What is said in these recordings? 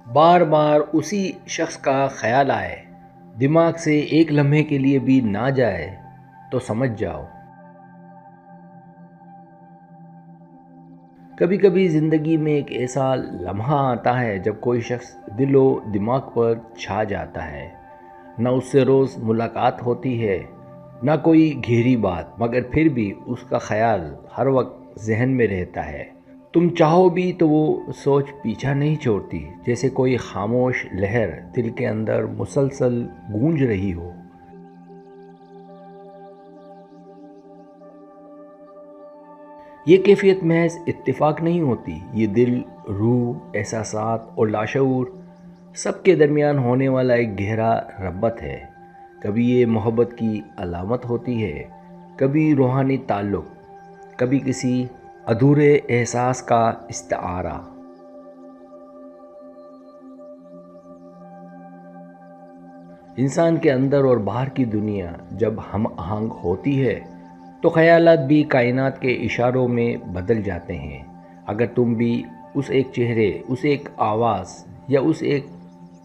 بار بار اسی شخص کا خیال آئے، دماغ سے ایک لمحے کے لیے بھی نہ جائے تو سمجھ جاؤ کبھی کبھی زندگی میں ایک ایسا لمحہ آتا ہے جب کوئی شخص دل و دماغ پر چھا جاتا ہے۔ نہ اس سے روز ملاقات ہوتی ہے، نہ کوئی گہری بات، مگر پھر بھی اس کا خیال ہر وقت ذہن میں رہتا ہے۔ تم چاہو بھی تو وہ سوچ پیچھا نہیں چھوڑتی، جیسے کوئی خاموش لہر دل کے اندر مسلسل گونج رہی ہو۔ یہ کیفیت محض اتفاق نہیں ہوتی، یہ دل، روح، احساسات اور لاشعور سب کے درمیان ہونے والا ایک گہرا ربط ہے۔ کبھی یہ محبت کی علامت ہوتی ہے، کبھی روحانی تعلق، کبھی کسی ادھورے احساس کا استعارہ۔ انسان کے اندر اور باہر کی دنیا جب ہم آہنگ ہوتی ہے تو خیالات بھی کائنات کے اشاروں میں بدل جاتے ہیں۔ اگر تم بھی اس ایک چہرے، اس ایک آواز یا اس ایک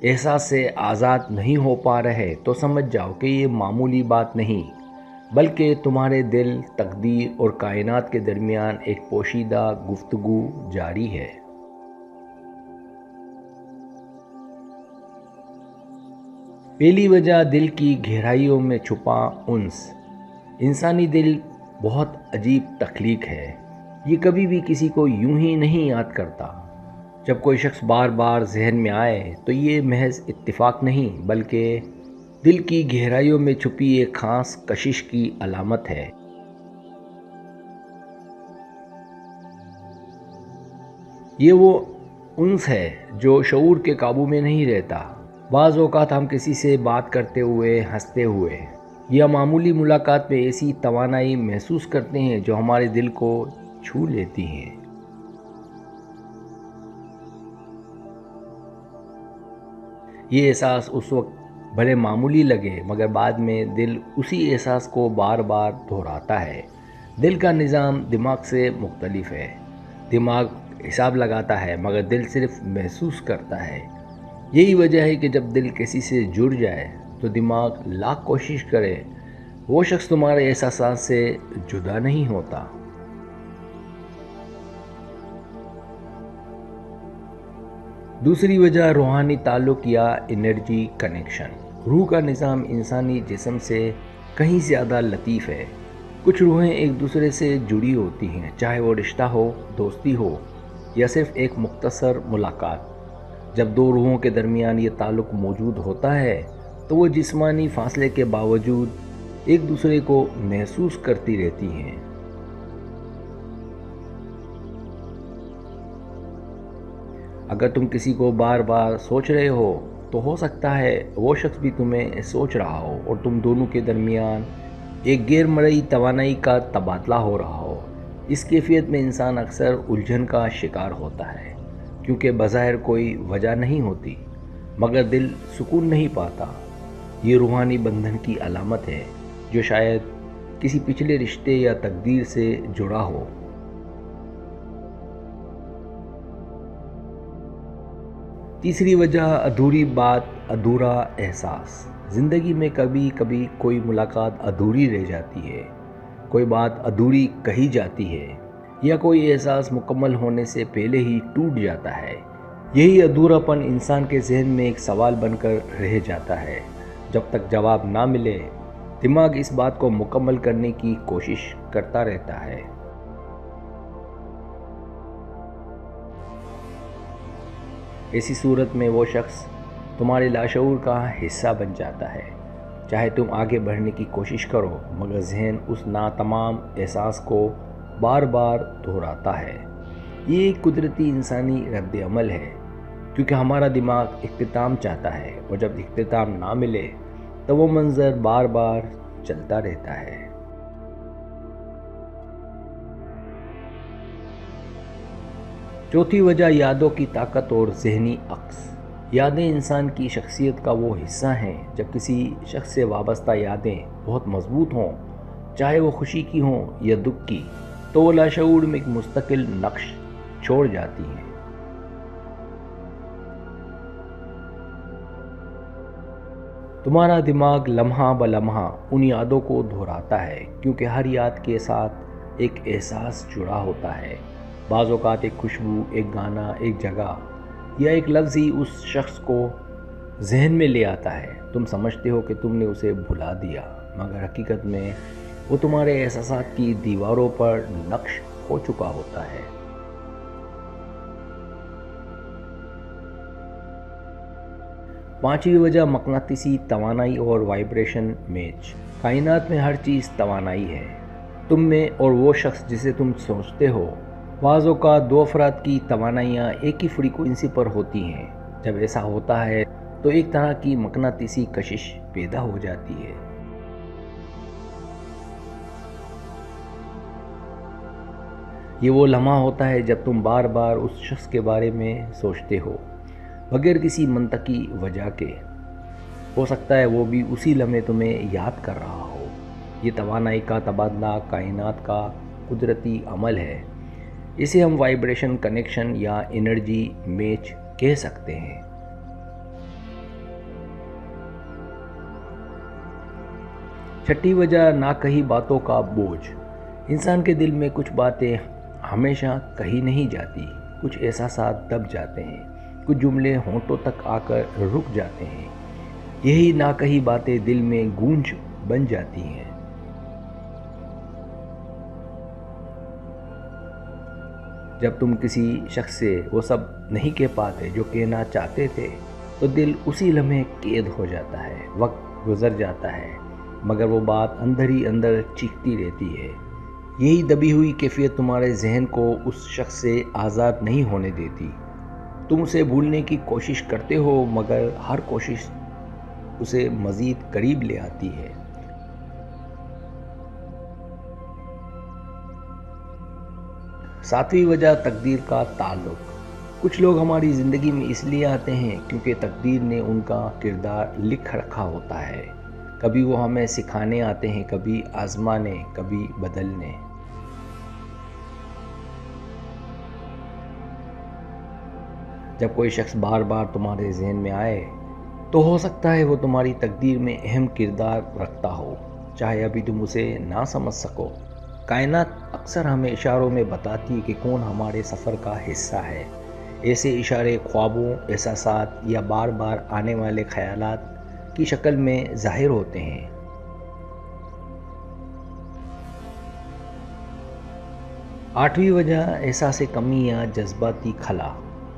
احساس سے آزاد نہیں ہو پا رہے تو سمجھ جاؤ کہ یہ معمولی بات نہیں، بلکہ تمہارے دل، تقدیر اور کائنات کے درمیان ایک پوشیدہ گفتگو جاری ہے۔ پہلی وجہ دل کی گہرائیوں میں چھپا انس۔ انسانی دل بہت عجیب تخلیق ہے، یہ کبھی بھی کسی کو یوں ہی نہیں یاد کرتا۔ جب کوئی شخص بار بار ذہن میں آئے تو یہ محض اتفاق نہیں، بلکہ دل کی گہرائیوں میں چھپی ایک خاص کشش کی علامت ہے۔ یہ وہ انس ہے جو شعور کے قابو میں نہیں رہتا۔ بعض اوقات ہم کسی سے بات کرتے ہوئے، ہنستے ہوئے یا معمولی ملاقات میں ایسی توانائی محسوس کرتے ہیں جو ہمارے دل کو چھو لیتی ہیں۔ یہ احساس اس وقت بھلے معمولی لگے، مگر بعد میں دل اسی احساس کو بار بار دہراتا ہے۔ دل کا نظام دماغ سے مختلف ہے۔ دماغ حساب لگاتا ہے، مگر دل صرف محسوس کرتا ہے۔ یہی وجہ ہے کہ جب دل کسی سے جڑ جائے تو دماغ لاکھ کوشش کرے، وہ شخص تمہارے احساسات سے جدا نہیں ہوتا۔ دوسری وجہ روحانی تعلق یا انرجی کنیکشن۔ روح کا نظام انسانی جسم سے کہیں زیادہ لطیف ہے۔ کچھ روحیں ایک دوسرے سے جڑی ہوتی ہیں، چاہے وہ رشتہ ہو، دوستی ہو یا صرف ایک مختصر ملاقات۔ جب دو روحوں کے درمیان یہ تعلق موجود ہوتا ہے تو وہ جسمانی فاصلے کے باوجود ایک دوسرے کو محسوس کرتی رہتی ہیں۔ اگر تم کسی کو بار بار سوچ رہے ہو تو ہو سکتا ہے وہ شخص بھی تمہیں سوچ رہا ہو اور تم دونوں کے درمیان ایک غیر مرئی توانائی کا تبادلہ ہو رہا ہو۔ اس کیفیت میں انسان اکثر الجھن کا شکار ہوتا ہے، کیونکہ بظاہر کوئی وجہ نہیں ہوتی، مگر دل سکون نہیں پاتا۔ یہ روحانی بندھن کی علامت ہے جو شاید کسی پچھلے رشتے یا تقدیر سے جڑا ہو۔ تیسری وجہ ادھوری بات، ادھورا احساس۔ زندگی میں کبھی کبھی کوئی ملاقات ادھوری رہ جاتی ہے، کوئی بات ادھوری کہی جاتی ہے یا کوئی احساس مکمل ہونے سے پہلے ہی ٹوٹ جاتا ہے۔ یہی ادھورا پن انسان کے ذہن میں ایک سوال بن کر رہ جاتا ہے۔ جب تک جواب نہ ملے، دماغ اس بات کو مکمل کرنے کی کوشش کرتا رہتا ہے۔ ایسی صورت میں وہ شخص تمہارے لاشعور کا حصہ بن جاتا ہے۔ چاہے تم آگے بڑھنے کی کوشش کرو، مگر ذہن اس ناتمام احساس کو بار بار دہراتا ہے۔ یہ ایک قدرتی انسانی رد عمل ہے، کیونکہ ہمارا دماغ اختتام چاہتا ہے، اور جب اختتام نہ ملے تو وہ منظر بار بار چلتا رہتا ہے۔ چوتھی وجہ یادوں کی طاقت اور ذہنی عکس۔ یادیں انسان کی شخصیت کا وہ حصہ ہیں۔ جب کسی شخص سے وابستہ یادیں بہت مضبوط ہوں، چاہے وہ خوشی کی ہوں یا دکھ کی، تو وہ لاشعور میں ایک مستقل نقش چھوڑ جاتی ہیں۔ تمہارا دماغ لمحہ بہ لمحہ ان یادوں کو دہراتا ہے، کیونکہ ہر یاد کے ساتھ ایک احساس جڑا ہوتا ہے۔ بعض اوقات ایک خوشبو، ایک گانا، ایک جگہ یا ایک لفظ ہی اس شخص کو ذہن میں لے آتا ہے۔ تم سمجھتے ہو کہ تم نے اسے بھلا دیا، مگر حقیقت میں وہ تمہارے احساسات کی دیواروں پر نقش ہو چکا ہوتا ہے۔ پانچویں وجہ مقناطیسی توانائی اور وائبریشن میچ۔ کائنات میں ہر چیز توانائی ہے، تم میں اور وہ شخص جسے تم سوچتے ہو۔ بعض اوقات دو افراد کی توانائیاں ایک ہی فریکوئنسی پر ہوتی ہیں۔ جب ایسا ہوتا ہے تو ایک طرح کی مقناطیسی کشش پیدا ہو جاتی ہے۔ یہ وہ لمحہ ہوتا ہے جب تم بار بار اس شخص کے بارے میں سوچتے ہو، بغیر کسی منطقی وجہ کے۔ ہو سکتا ہے وہ بھی اسی لمحے تمہیں یاد کر رہا ہو۔ یہ توانائی کا تبادلہ کائنات کا قدرتی عمل ہے۔ اسے ہم وائبریشن کنیکشن یا انرجی میچ کہہ سکتے ہیں۔ چھٹی وجہ نہ کہی باتوں کا بوجھ۔ انسان کے دل میں کچھ باتیں ہمیشہ کہی نہیں جاتی، کچھ احساسات دب جاتے ہیں، کچھ جملے ہونٹوں تک آ کر رک جاتے ہیں۔ یہی نہ کہی باتیں دل میں گونج بن جاتی ہیں۔ جب تم کسی شخص سے وہ سب نہیں کہہ پاتے جو کہنا چاہتے تھے، تو دل اسی لمحے قید ہو جاتا ہے۔ وقت گزر جاتا ہے، مگر وہ بات اندر ہی اندر چیختی رہتی ہے۔ یہی دبی ہوئی کیفیت تمہارے ذہن کو اس شخص سے آزاد نہیں ہونے دیتی۔ تم اسے بھولنے کی کوشش کرتے ہو، مگر ہر کوشش اسے مزید قریب لے آتی ہے۔ ساتویں وجہ تقدیر کا تعلق۔ کچھ لوگ ہماری زندگی میں اس لیے آتے ہیں کیونکہ تقدیر نے ان کا کردار لکھ رکھا ہوتا ہے۔ کبھی وہ ہمیں سکھانے آتے ہیں، کبھی آزمانے، کبھی بدلنے۔ جب کوئی شخص بار بار تمہارے ذہن میں آئے تو ہو سکتا ہے وہ تمہاری تقدیر میں اہم کردار رکھتا ہو، چاہے ابھی تم اسے نہ سمجھ سکو۔ کائنات اکثر ہمیں اشاروں میں بتاتی ہے کہ کون ہمارے سفر کا حصہ ہے۔ ایسے اشارے خوابوں، احساسات یا بار بار آنے والے خیالات کی شکل میں ظاہر ہوتے ہیں۔ آٹھویں وجہ احساس کمی یا جذباتی خلا۔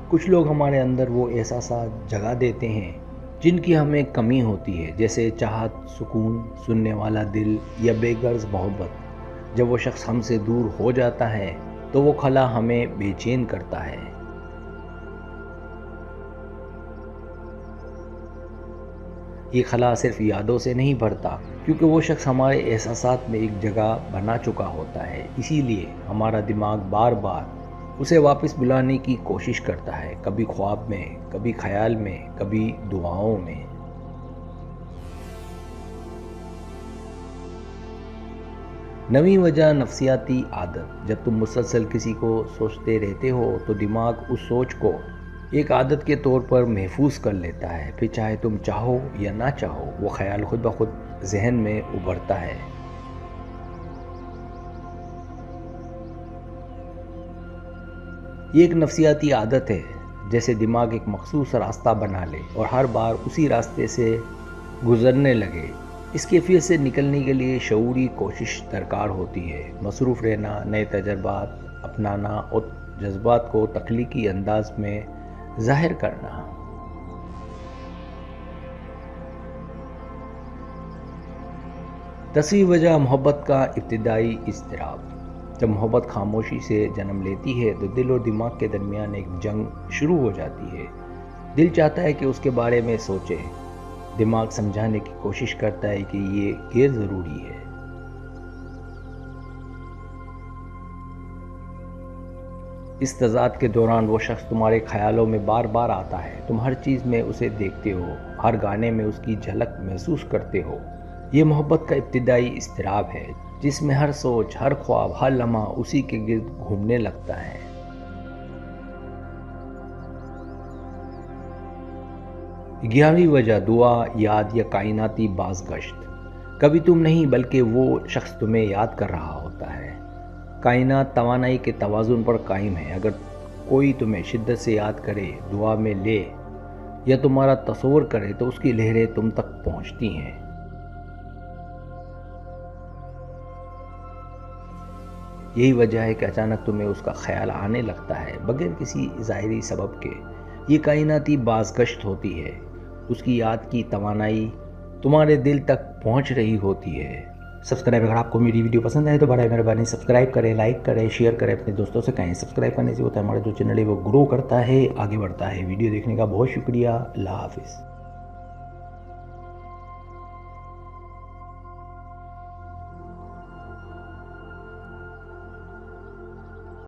کچھ لوگ ہمارے اندر وہ احساسات جگا دیتے ہیں جن کی ہمیں کمی ہوتی ہے، جیسے چاہت، سکون، سننے والا دل یا بے غرض محبت۔ جب وہ شخص ہم سے دور ہو جاتا ہے تو وہ خلا ہمیں بے چین کرتا ہے۔ یہ خلا صرف یادوں سے نہیں بھرتا، کیونکہ وہ شخص ہمارے احساسات میں ایک جگہ بنا چکا ہوتا ہے۔ اسی لیے ہمارا دماغ بار بار اسے واپس بلانے کی کوشش کرتا ہے، کبھی خواب میں، کبھی خیال میں، کبھی دعاؤں میں۔ نویں وجہ نفسیاتی عادت۔ جب تم مسلسل کسی کو سوچتے رہتے ہو تو دماغ اس سوچ کو ایک عادت کے طور پر محفوظ کر لیتا ہے، پھر چاہے تم چاہو یا نہ چاہو وہ خیال خود بخود ذہن میں ابھرتا ہے۔ یہ ایک نفسیاتی عادت ہے، جیسے دماغ ایک مخصوص راستہ بنا لے اور ہر بار اسی راستے سے گزرنے لگے۔ اس کیفیت سے نکلنے کے لیے شعوری کوشش درکار ہوتی ہے، مصروف رہنا، نئے تجربات اپنانا اور جذبات کو تخلیقی انداز میں ظاہر کرنا۔ دسویں وجہ محبت کا ابتدائی اضطراب۔ جب محبت خاموشی سے جنم لیتی ہے تو دل اور دماغ کے درمیان ایک جنگ شروع ہو جاتی ہے۔ دل چاہتا ہے کہ اس کے بارے میں سوچے، دماغ سمجھانے کی کوشش کرتا ہے کہ یہ غیر ضروری ہے۔ اس تضاد کے دوران وہ شخص تمہارے خیالوں میں بار بار آتا ہے، تم ہر چیز میں اسے دیکھتے ہو، ہر گانے میں اس کی جھلک محسوس کرتے ہو۔ یہ محبت کا ابتدائی اضطراب ہے، جس میں ہر سوچ، ہر خواب، ہر لمحہ اسی کے گرد گھومنے لگتا ہے۔ 11ویں وجہ دعا، یاد یا کائناتی بازگشت۔ کبھی تم نہیں بلکہ وہ شخص تمہیں یاد کر رہا ہوتا ہے۔ کائنات توانائی کے توازن پر قائم ہے۔ اگر کوئی تمہیں شدت سے یاد کرے، دعا میں لے یا تمہارا تصور کرے تو اس کی لہریں تم تک پہنچتی ہیں۔ یہی وجہ ہے کہ اچانک تمہیں اس کا خیال آنے لگتا ہے بغیر کسی ظاہری سبب کے۔ یہ کائناتی بازگشت ہوتی ہے۔ اس کی یاد کی توانائی تمہارے دل تک پہنچ رہی ہوتی ہے۔ سبسکرائب، اگر آپ کو میری ویڈیو پسند آئے تو برائے مہربانی سبسکرائب کریں، لائک کریں، شیئر کریں، اپنے دوستوں سے کہیں۔ سبسکرائب کرنے سے ہوتا ہے ہمارا جو چینل ہے وہ گرو کرتا ہے، آگے بڑھتا ہے۔ ویڈیو دیکھنے کا بہت شکریہ۔ اللہ حافظ۔